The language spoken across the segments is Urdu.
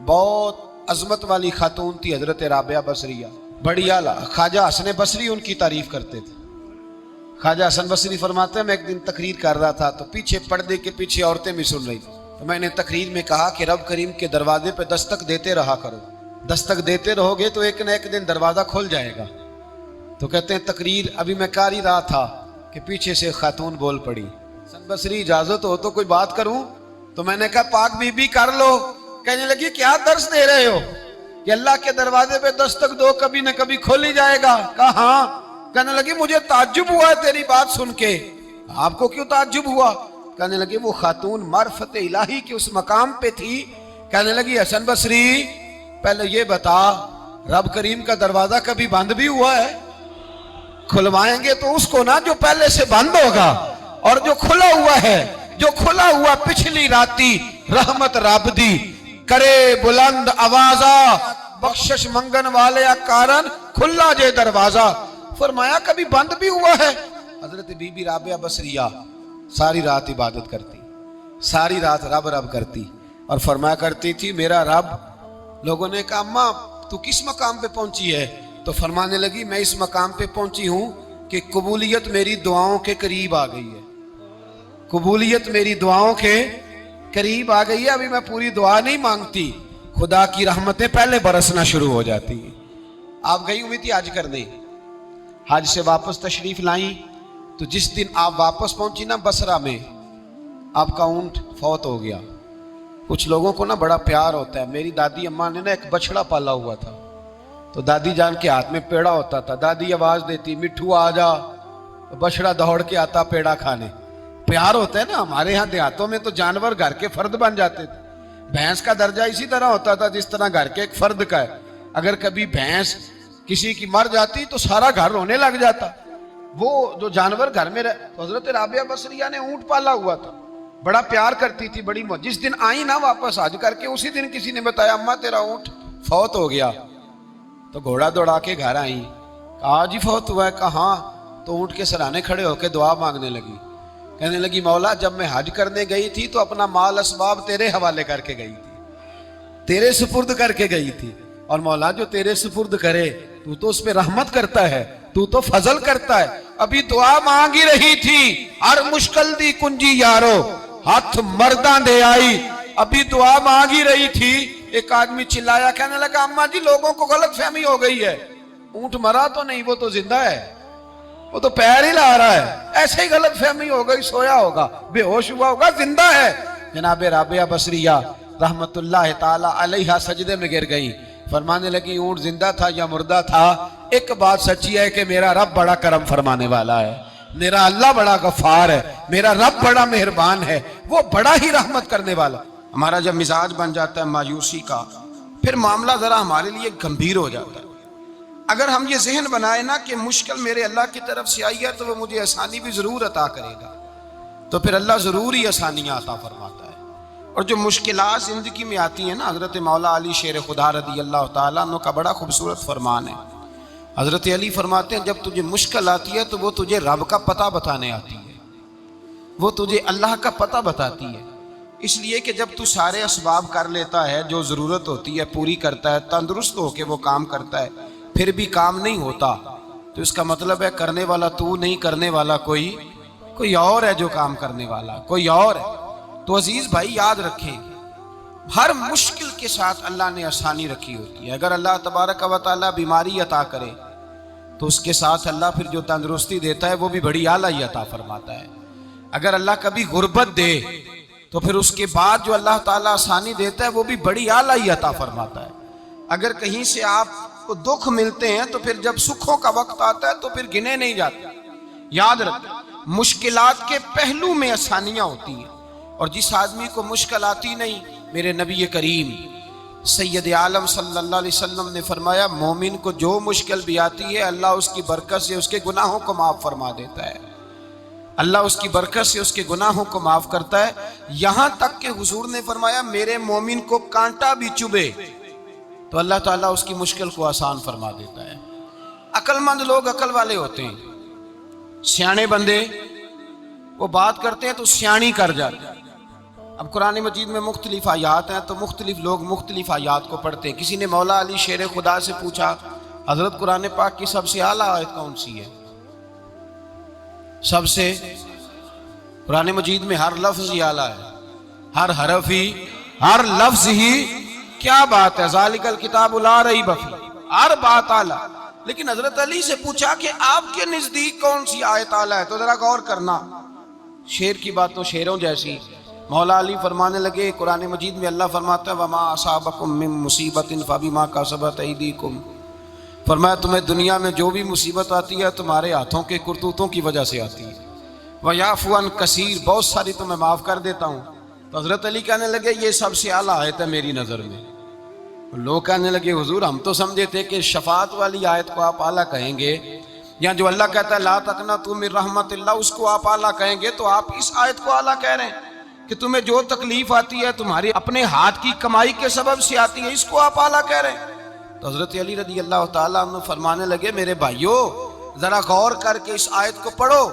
بہت عظمت والی خاتون تھی حضرت رابعہ بصریہ، بڑی اعلیٰ۔ خواجہ حسن بصری ان کی تعریف کرتے تھے۔ خواجہ حسن بصری فرماتے ہیں میں ایک دن تقریر کر رہا تھا تو پیچھے پردے کے پیچھے عورتیں بھی سن رہی تھیں، تو میں نے تقریر میں کہا کہ رب کریم کے دروازے پہ دستک دیتے رہا کرو، دستک دیتے رہو گے تو ایک نہ ایک دن دروازہ کھل جائے گا۔ تو کہتے ہیں تقریر ابھی میں کر ہی رہا تھا کہ پیچھے سے خاتون بول پڑی، حسن بصری اجازت ہو تو کوئی بات کروں؟ تو میں نے کہا پاک بی بی کر لو۔ کہنے لگی کیا درس دے رہے ہو کہ اللہ کے دروازے پہ دستک دو کبھی نہ کبھی کھول ہی جائے گا؟ کہا ہاں۔ کہنے لگی مجھے تعجب ہوا ہے تیری بات سن کے۔ آپ کو کیوں تعجب ہوا؟ کہنے لگی وہ خاتون معرفت الہی کے اس مقام پہ تھی۔ کہنے لگی حسن بصری پہلے یہ بتا رب کریم کا دروازہ کبھی بند بھی ہوا ہے؟ کھلوائیں گے تو اس کو نا جو پہلے سے بند ہوگا، اور جو کھلا ہوا ہے، جو کھلا ہوا پچھلی راتی رحمت رب دی کرے بلند آوازہ بخشش منگن والے کارن کھلا جے دروازہ۔ فرمایا کبھی بند بھی ہوا ہے؟ حضرت بی بی رابعہ بصریہ ساری رات عبادت کرتی، ساری رات رب رب کرتی، اور فرمایا کرتی تھی میرا رب۔ لوگوں نے کہا اماں تو کس مقام پہ پہنچی ہے؟ تو فرمانے لگی میں اس مقام پہ پہنچی ہوں کہ قبولیت میری دعاؤں کے قریب آ گئی ہے، قبولیت میری دعاؤں کے قریب آ گئی ہے۔ ابھی میں پوری دعا نہیں مانگتی، خدا کی رحمتیں پہلے برسنا شروع ہو جاتی ہیں۔ آپ گئی ہوئی تھی حج کرنے، حج سے واپس تشریف لائیں تو جس دن آپ واپس پہنچی نا بصرہ میں، آپ کا اونٹ فوت ہو گیا۔ کچھ لوگوں کو نا بڑا پیار ہوتا ہے۔ میری دادی اماں نے نا ایک بچڑا پالا ہوا تھا، تو دادی جان کے ہاتھ میں پیڑا ہوتا تھا، دادی آواز دیتی مٹھو آ جا، بچڑا دوڑ کے آتا پیڑا کھانے۔ پیار ہوتا ہے نا۔ ہمارے ہاں دیہاتوں میں تو جانور گھر کے فرد بن جاتے تھے۔ بھینس کا درجہ اسی طرح ہوتا تھا جس طرح گھر کے ایک فرد کا ہے۔ اگر کبھی بھینس کسی کی مر جاتی تو سارا گھر رونے لگ جاتا۔ وہ جو جانور گھر میں حضرت رابعہ بصریہ نے اونٹ پالا ہوا تھا، بڑا پیار کرتی تھی، بڑی جس دن آئی نا واپس حج کر کے، اسی دن کسی نے بتایا اماں تیرا اونٹ فوت ہو گیا۔ تو گھوڑا دوڑا کے گھر آئی، کہا آج ہی فوت ہوا ہے؟ کہا ہاں۔ تو اونٹ کے سرانے کھڑے ہو کے دعا مانگنے لگی، کہنے لگی مولا جب میں حج کرنے گئی تھی تو اپنا مال اسباب تیرے حوالے کر کے گئی تھی، تیرے سپرد کر کے گئی تھی، اور مولا جو تیرے سپرد کرے تو اس پہ رحمت کرتا ہے، تو فضل کرتا ہے۔ ابھی دعا مانگ ہی رہی تھی، ہر مشکل دی کنجی یارو ہاتھ مرداں دے آئی۔ ابھی دعا مانگ ہی رہی تھی، ایک آدمی چلایا، کہنے لگا اماں جی لوگوں کو غلط فہمی ہو گئی ہے، اونٹ مرا تو نہیں، وہ تو زندہ ہے، وہ تو پیر ہی لا رہا ہے۔ ایسے ہی غلط فہمی ہو گئی، سویا ہوگا، بے ہوش ہوا ہوگا، زندہ ہے۔ جناب رابعہ بصریہ رحمت اللہ تعالی علیہ سجدے میں گر گئی، فرمانے لگی اونٹ زندہ تھا یا مردہ تھا، ایک بات سچی ہے کہ میرا رب بڑا کرم فرمانے والا ہے، میرا اللہ بڑا غفار ہے، میرا رب بڑا مہربان ہے، وہ بڑا ہی رحمت کرنے والا۔ ہمارا جب مزاج بن جاتا ہے مایوسی کا، پھر معاملہ ذرا ہمارے لیے گمبھیر ہو جاتا ہے۔ اگر ہم یہ ذہن بنائیں نا کہ مشکل میرے اللہ کی طرف سے آئی ہے تو وہ مجھے آسانی بھی ضرور عطا کرے گا، تو پھر اللہ ضرور ہی آسانیاں عطا فرماتا ہے۔ اور جو مشکلات زندگی میں آتی ہیں نا، حضرت مولا علی شیر خدا رضی اللہ تعالیٰ عنہ کا بڑا خوبصورت فرمان ہے۔ حضرت علی فرماتے ہیں جب تجھے مشکل آتی ہے تو وہ تجھے رب کا پتہ بتانے آتی ہے، وہ تجھے اللہ کا پتہ بتاتی ہے۔ اس لیے کہ جب تو سارے اسباب کر لیتا ہے، جو ضرورت ہوتی ہے پوری کرتا ہے، تندرست ہو کے وہ کام کرتا ہے، پھر بھی کام نہیں ہوتا، تو اس کا مطلب ہے کرنے والا تو نہیں، کرنے والا کوئی اور ہے جو کام کرنے والا، کوئی اور ہے۔ تو عزیز بھائی یاد رکھیں، ہر مشکل کے ساتھ اللہ نے آسانی رکھی ہوتی ہے۔ اگر اللہ تبارک و تعالیٰ بیماری عطا کرے تو اس کے ساتھ اللہ پھر جو تندرستی دیتا ہے وہ بھی بڑی اعلیٰ ہی عطا فرماتا ہے۔ اگر اللہ کبھی غربت دے تو پھر اس کے بعد جو اللہ تعالیٰ آسانی دیتا ہے وہ بھی بڑی اعلیٰ ہی عطا فرماتا ہے۔ اگر کہیں سے آپ کو دکھ ملتے ہیں تو پھر جب سکھوں کا وقت آتا ہے تو پھر گنے نہیں جاتے۔ یاد رکھیں مشکلات کے پہلو میں آسانیاں ہوتی ہیں، اور جس آدمی کو مشکل آتی نہیں، میرے نبی کریم سید عالم صلی اللہ علیہ وسلم نے فرمایا مومن کو جو مشکل بھی آتی ہے اللہ اس کی برکت سے اس کے گناہوں کو معاف فرما دیتا ہے، اللہ اس کی برکت سے اس کے گناہوں کو معاف کرتا ہے۔ یہاں تک کہ حضور نے فرمایا میرے مومن کو کانٹا بھی چبھے تو اللہ تعالیٰ اس کی مشکل کو آسان فرما دیتا ہے۔ عقل مند لوگ عقل والے ہوتے ہیں، سیانے بندے وہ بات کرتے ہیں تو سیانی کر جاتے ہیں، اب قرآن مجید میں مختلف آیات ہیں تو مختلف لوگ مختلف آیات کو پڑھتے ہیں. کسی نے مولا علی شیر خدا سے پوچھا حضرت قرآن پاک کی سب سے اعلیٰ آیت کون سی ہے؟ سب سے قرآن مجید میں ہر لفظ ہی اعلیٰ ہے، ہر حرف ہی، ہر لفظ ہی. کیا بات ہے، ذالک الکتاب لا ریب فیہ، ہر بات اعلیٰ. لیکن حضرت علی سے پوچھا کہ آپ کے نزدیک کون سی آیت اعلیٰ ہے، تو ذرا غور کرنا. شیر کی بات تو شیروں جیسی. مولا علی فرمانے لگے قرآن مجید میں اللہ فرماتا ہے وما اصابکم من مصیبت فبما کسبت ایدیکم، فرمایا تمہیں دنیا میں جو بھی مصیبت آتی ہے تمہارے ہاتھوں کے کرتوتوں کی وجہ سے آتی ہے. وَيَعْفُو عَنْ کثیر، بہت ساری تمہیں معاف کر دیتا ہوں. تو حضرت علی کہنے لگے یہ سب سے اعلیٰ آیت ہے میری نظر میں. لوگ کہنے لگے حضور ہم تو سمجھے تھے کہ شفاعت والی آیت کو آپ اعلیٰ کہیں گے، یا جو اللہ کہتا ہے لا تقنطوا من رحمت اللہ اس کو آپ اعلیٰ کہیں گے، تو آپ اس آیت کو اعلیٰ کہہ رہے ہیں کہ تمہیں جو تکلیف آتی ہے تمہاری اپنے ہاتھ کی کمائی کے سبب سے آتی ہے، اس کو آپ اعلیٰ کہہ رہے ہیں. تو حضرت علی رضی اللہ تعالیٰ عنہ فرمانے لگے میرے بھائیو ذرا غور کر کے اس آیت کو پڑھو.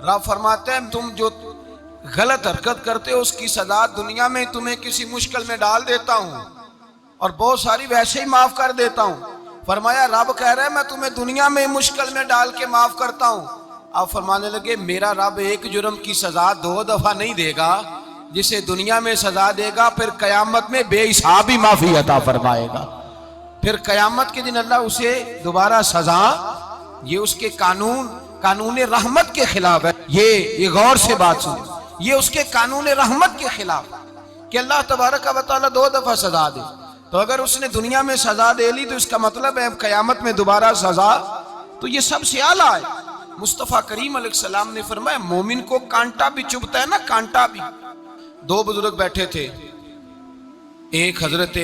رب فرماتے ہیں تم جو غلط حرکت کرتے ہو اس کی سزا دنیا میں تمہیں کسی مشکل میں ڈال دیتا ہوں اور بہت ساری ویسے ہی معاف کر دیتا ہوں. فرمایا رب کہہ رہے ہیں میں تمہیں دنیا میں مشکل میں ڈال کے معاف کرتا ہوں. آپ فرمانے لگے میرا رب ایک جرم کی سزا 2 دفعہ نہیں دے گا، جسے دنیا میں سزا دے گا پھر قیامت میں بے حساب ہی معافی عطا فرمائے گا. پھر قیامت کے دن اللہ اسے دوبارہ سزا، یہ اس کے قانون رحمت کے خلاف ہے. یہ غور سے بات سنیں، یہ اس کے قانون رحمت کے خلاف کہ اللہ تبارک و تعالیٰ 2 دفعہ سزا دے. تو اگر اس نے دنیا میں سزا دے لی تو اس کا مطلب ہے قیامت میں دوبارہ سزا، تو یہ سب سے اعلیٰ ہے. مصطفیٰ کریم علیہ السلام نے فرمایا مومن کو کانٹا بھی چبھتا ہے نا، کانٹا بھی. 2 بزرگ بیٹھے تھے، ایک حضرت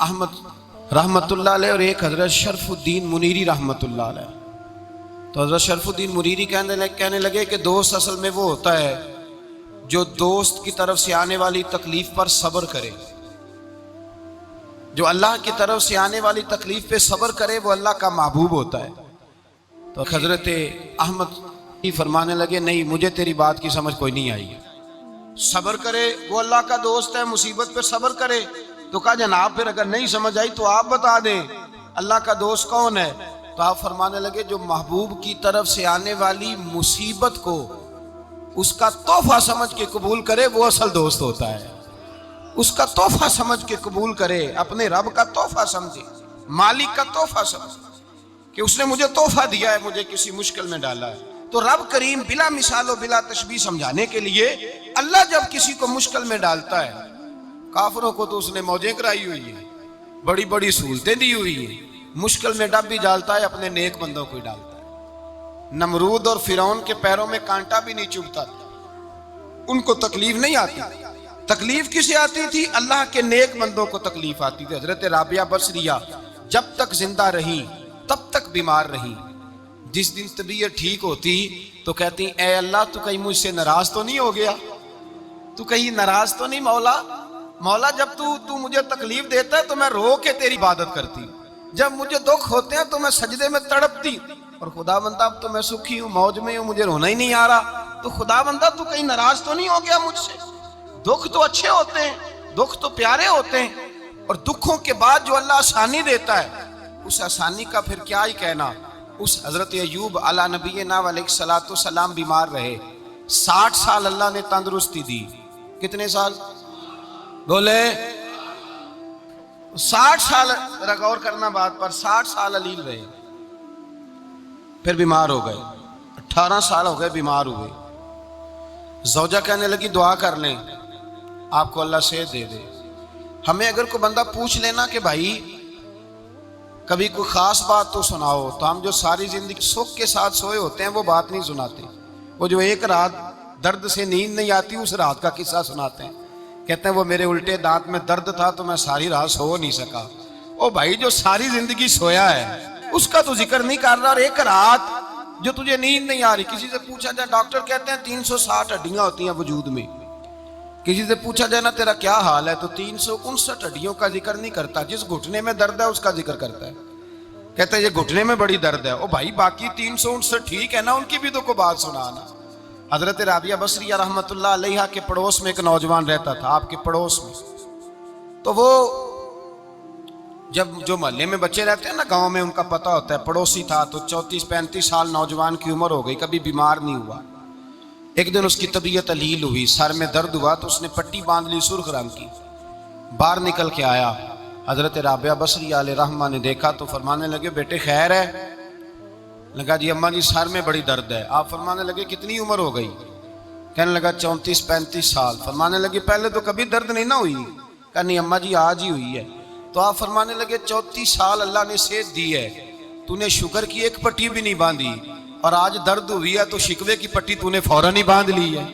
احمد رحمت اللہ علیہ اور ایک حضرت شرف الدین منیری رحمت اللہ علیہ. تو حضرت شرف الدین منیری کہنے لگے کہ دوست اصل میں وہ ہوتا ہے جو دوست کی طرف سے آنے والی تکلیف پر صبر کرے. جو اللہ کی طرف سے آنے والی تکلیف پہ صبر کرے وہ اللہ کا محبوب ہوتا ہے. تو حضرت احمد فرمانے لگے نہیں مجھے تیری بات کی سمجھ کوئی نہیں آئی. صبر کرے وہ اللہ کا دوست ہے، مصیبت پہ صبر کرے. تو کہا جناب پھر اگر نہیں سمجھ آئی تو آپ بتا دیں اللہ کا دوست کون ہے. تو آپ فرمانے لگے جو محبوب کی طرف سے آنے والی مصیبت کو اس کا تحفہ سمجھ کے قبول کرے وہ اصل دوست ہوتا ہے. اس کا تحفہ سمجھ کے قبول کرے، اپنے رب کا تحفہ سمجھے، مالک کا تحفہ سمجھے کہ اس نے مجھے تحفہ دیا ہے، مجھے کسی مشکل میں ڈالا ہے. تو رب کریم بلا مثال و بلا تشبیہ سمجھانے کے لیے اللہ جب کسی کو مشکل میں ڈالتا ہے، کافروں کو تو اس نے موجیں کرائی ہوئی ہیں، بڑی بڑی سہولتیں دی ہوئی ہیں، مشکل میں ڈب بھی ڈالتا ہے اپنے نیک بندوں کو ہی ڈالتا ہے. نمرود اور فرعون کے پیروں میں کانٹا بھی نہیں چبھتا، ان کو تکلیف نہیں آتی. تکلیف کسے آتی تھی؟ اللہ کے نیک بندوں کو تکلیف آتی تھی. حضرت رابعہ بصریہ جب تک زندہ رہی تب تک بیمار رہی. جس دن طبیعت ٹھیک ہوتی تو کہتی اے اللہ تو کہیں مجھ سے ناراض تو نہیں ہو گیا، تو کہیں ناراض تو نہیں مولا جب تو مجھے تکلیف دیتا ہے تو میں رو کے تیری عبادت کرتی، جب مجھے دکھ ہوتے ہیں تو میں سجدے میں تڑپتی، اور خدا بندہ اب تو میں سکھی ہوں، موج میں ہوں، مجھے رونا ہی نہیں آ رہا. تو خدا بندہ تو کہیں ناراض تو نہیں ہو گیا مجھ سے؟ دکھ تو اچھے ہوتے ہیں، دکھ تو پیارے ہوتے ہیں، اور دکھوں کے بعد جو اللہ آسانی دیتا ہے اس آسانی کا پھر کیا ہی کہنا. اس حضرت ایوب علی نبینا علیہ الصلوۃ والسلام بیمار رہے، 60 سال اللہ نے تندرستی دی. کتنے سال بولے؟ 60 سال غور کرنا بات پر، 60 سال علیل رہے، پھر بیمار ہو گئے. 18 سال ہو گئے بیمار ہوئے. زوجہ کہنے لگی دعا کر لیں آپ کو اللہ صحت دے دے. ہمیں اگر کوئی بندہ پوچھ لینا کہ بھائی کبھی کوئی خاص بات تو سناؤ، تو ہم جو ساری زندگی سکھ کے ساتھ سوئے ہوتے ہیں وہ بات نہیں سناتے. وہ جو ایک رات درد سے نیند نہیں آتی اس رات کا قصہ سناتے ہیں، کہتے ہیں وہ میرے الٹے دانت میں درد تھا تو میں ساری رات سو نہیں سکا. او بھائی جو ساری زندگی سویا ہے اس کا تو ذکر نہیں کر رہا، اور ایک رات جو تجھے نیند نہیں آ رہی. کسی سے پوچھا جائے، ڈاکٹر کہتے ہیں 360 ہڈیاں ہوتی ہیں وجود میں، کسی سے پوچھا جائے نا تیرا کیا حال ہے تو 359 ہڈیوں کا ذکر نہیں کرتا، جس گھٹنے میں درد ہے اس کا ذکر کرتا ہے. کہتا ہے یہ گھٹنے میں بڑی درد ہے. او بھائی باقی 359 ٹھیک ہے نا، ان کی بھی تو کوئی بات سنانا. حضرت رابعہ بصریہ رحمۃ اللہ علیہا کے پڑوس میں ایک نوجوان رہتا تھا، آپ کے پڑوس میں. تو وہ جب جو محلے میں بچے رہتے ہیں نا گاؤں میں، ان کا پتہ ہوتا ہے، پڑوسی تھا تو 34-35 سال نوجوان کی عمر ہو گئی، کبھی بیمار نہیں ہوا. ایک دن اس کی طبیعت علیل ہوئی، سر میں درد ہوا تو اس نے پٹی باندھ لی سرخ رنگ کی. باہر نکل کے آیا، حضرت رابعہ بصریہ علیہ رحمہ نے دیکھا تو فرمانے لگے بیٹے خیر ہے؟ لگا جی اماں جی سر میں بڑی درد ہے. آپ فرمانے لگے کتنی عمر ہو گئی؟ کہنے لگا 34-35 سال. فرمانے لگے پہلے تو کبھی درد نہیں نہ ہوئی؟ کہا نہیں اماں جی آج ہی ہوئی ہے. تو آپ فرمانے لگے 34 سال اللہ نے صحت دی ہے، تو نے شکر کی ایک پٹی بھی نہیں باندھی، اور آج درد ہوئی ہے تو شکوے کی پٹی تو نے فوراً ہی باندھ لی ہے.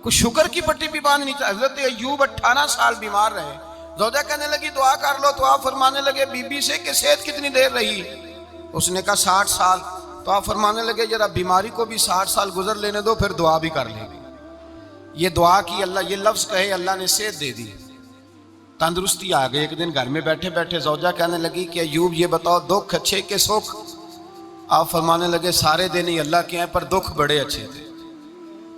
کوئی شکر کی پٹی بھی باندھنی چاہیے. حضرت ایوب 18 سال بیمار رہے. زوجہ کہنے لگی دعا کر لو، تو آپ فرمانے لگے بی بی سے کہ صحت کتنی دیر رہی؟ اس نے کہا 60 سال. تو آپ فرمانے لگے ذرا بیماری کو بھی 60 سال گزر لینے دو، پھر دعا بھی کر لیں گے. یہ دعا کی، اللہ یہ لفظ کہے اللہ نے صحت دے دی، تندرستی آ گئی. ایک دن گھر میں بیٹھے بیٹھے زوجہ کہنے لگی کہ ایوب یہ بتاؤ دکھ اچھے کہ سکھ؟ آپ فرمانے لگے سارے دن ہی اللہ کے ہیں پر دکھ بڑے اچھے تھے.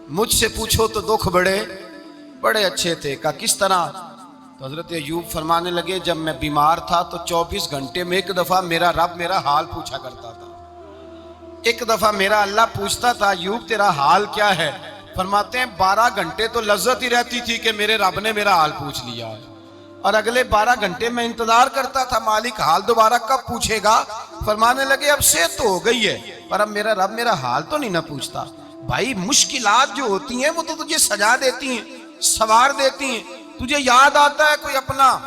مجھ سے پوچھو تو دکھ بڑے اچھے تھے. کہا کس طرح؟ تو حضرت ایوب فرمانے لگے جب میں بیمار تھا تو 24 گھنٹے میں ایک دفعہ میرا رب میرا حال پوچھا کرتا تھا. ایک دفعہ میرا اللہ پوچھتا تھا ایوب تیرا حال کیا ہے؟ فرماتے ہیں 12 گھنٹے تو لذت ہی رہتی تھی کہ میرے رب نے میرا حال پوچھ لیا، اور اگلے 12 گھنٹے میں انتظار کرتا تھا مالک حال دوبارہ کب پوچھے گا. فرمانے لگے اب صحت تو ہو گئی ہے پر اب میرا رب میرا حال تو نہیں نہ پوچھتا. بھائی مشکلات جو ہوتی ہیں وہ تو تجھے سجا دیتی ہیں، سوار دیتی ہیں. تجھے یاد آتا ہے کوئی اپنا،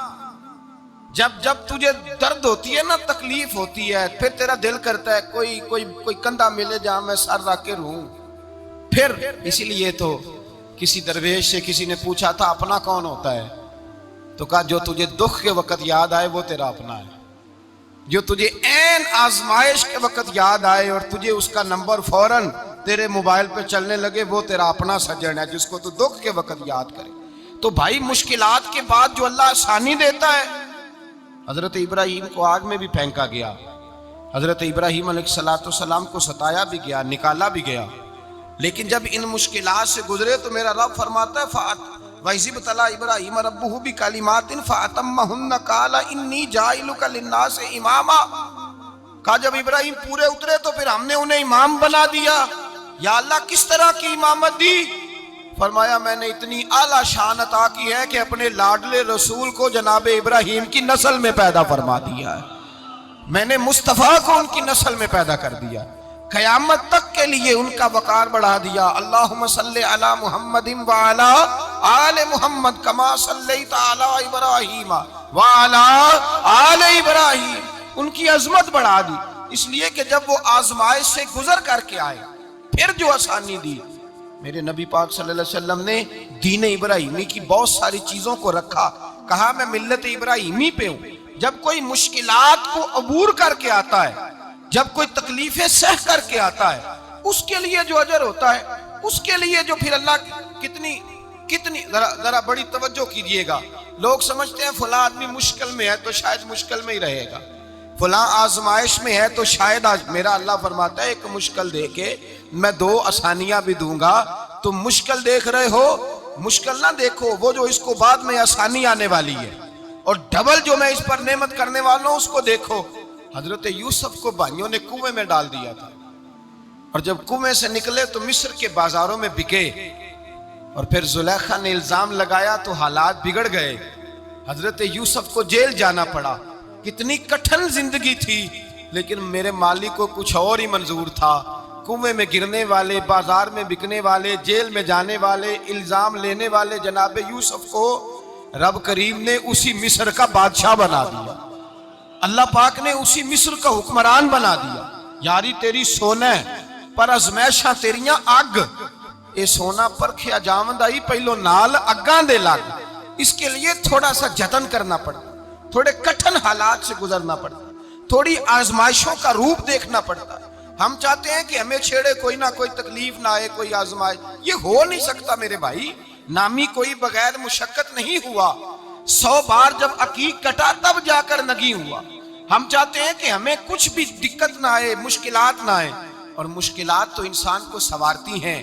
جب تجھے درد ہوتی ہے نا، تکلیف ہوتی ہے، پھر تیرا دل کرتا ہے کوئی کندھا ملے جہاں میں سر رکھ کے رہوں. پھر اسی لیے تو کسی درویش سے کسی نے پوچھا تھا اپنا کون ہوتا ہے؟ تو کہا جو تجھے دکھ کے وقت یاد آئے وہ تیرا اپنا ہے. جو تجھے عین آزمائش کے وقت یاد آئے اور تجھے اس کا نمبر فوراً تیرے موبائل پہ چلنے لگے وہ تیرا اپنا سجن ہے، جس کو تو دکھ کے وقت یاد کرے. تو بھائی مشکلات کے بعد جو اللہ آسانی دیتا ہے. حضرت ابراہیم کو آگ میں بھی پھینکا گیا، حضرت ابراہیم علیہ السلام کو ستایا بھی گیا، نکالا بھی گیا، لیکن جب ان مشکلات سے گزرے تو میرا رب فرماتا ہے وَإِذِ ابْتَلَىٰ إِبْرَاهِيمَ رَبُّهُ بِكَلِمَاتٍ فَأَتَمَّهُنَّ قَالَ إِنِّي جَاعِلُكَ لِلنَّاسِ إِمَامًا. کہا جب ابراہیم پورے اترے تو پھر ہم نے انہیں امام بنا دیا. یا اللہ کس طرح کی امامت دی؟ فرمایا میں نے اتنی اعلیٰ شان عطا کی ہے کہ اپنے لاڈلے رسول کو جناب ابراہیم کی نسل میں پیدا فرما دیا ہے. میں نے مصطفیٰ کو ان کی نسل میں پیدا کر دیا، قیامت تک کے لیے ان کا وقار بڑھا دیا. اللہم صلی علی محمد وعلی آل محمد کما صلیت علی ابراہیم وعلی آل ابراہیم. ان کی عظمت بڑھا دی، اس لیے کہ جب وہ آزمائش سے گزر کر کے آئے پھر جو آسانی دی. میرے نبی پاک صلی اللہ علیہ وسلم نے دین ابراہیمی کی بہت ساری چیزوں کو رکھا، کہا میں ملت ابراہیمی پہ ہوں. جب کوئی مشکلات کو عبور کر کے آتا ہے، جب کوئی تکلیفیں سہ کر کے آتا ہے، اس کے لیے جو اجر ہوتا ہے، اس کے لیے جو پھر اللہ کتنی ذرا بڑی توجہ کیجئے گا. لوگ سمجھتے ہیں فلاں آدمی مشکل میں ہے تو شاید مشکل میں ہی رہے گا، فلاں آزمائش میں ہے تو شاید آج. میرا اللہ فرماتا ہے ایک مشکل دے کے میں 2 آسانیاں بھی دوں گا. تم مشکل دیکھ رہے ہو، مشکل نہ دیکھو، وہ جو اس کو بعد میں آسانی آنے والی ہے، اور ڈبل جو میں اس پر نعمت کرنے والا ہوں اس کو دیکھو. حضرت یوسف کو بھائیوں نے کنویں میں ڈال دیا تھا، اور جب کنویں سے نکلے تو مصر کے بازاروں میں بکے، اور پھر زلیخا نے الزام لگایا تو حالات بگڑ گئے. حضرت یوسف کو جیل جانا پڑا. کتنی کٹھن زندگی تھی، لیکن میرے مالک کو کچھ اور ہی منظور تھا. کنویں میں گرنے والے، بازار میں بکنے والے، جیل میں جانے والے، الزام لینے والے جناب یوسف کو رب کریم نے اسی مصر کا بادشاہ بنا دیا. اللہ پاک نے اسی مصر کا حکمران بنا دیا. یاری تیری سونا ہے پر ازمیشاں تیریاں اگ. اے سونا پرکھیا جاوند آئی پہلو نال اگاں دے لگ. اس کے لیے تھوڑا سا جتن کرنا پڑتا، تھوڑے کٹھن حالات سے گزرنا پڑتا، تھوڑی آزمائشوں کا روپ دیکھنا پڑتا. ہم چاہتے ہیں کہ ہمیں چھیڑے کوئی نہ کوئی تکلیف نہ آئے، کوئی آزمائش. یہ ہو نہیں سکتا میرے بھائی. نامی کوئی بغیر مشقت نہیں ہوا. 100 بار جب عقیق کٹا تب جا کر نگی ہوا. ہم چاہتے ہیں کہ ہمیں کچھ بھی دقت نہ آئے، مشکلات نہ آئے. اور مشکلات تو انسان کو سنوارتی ہیں.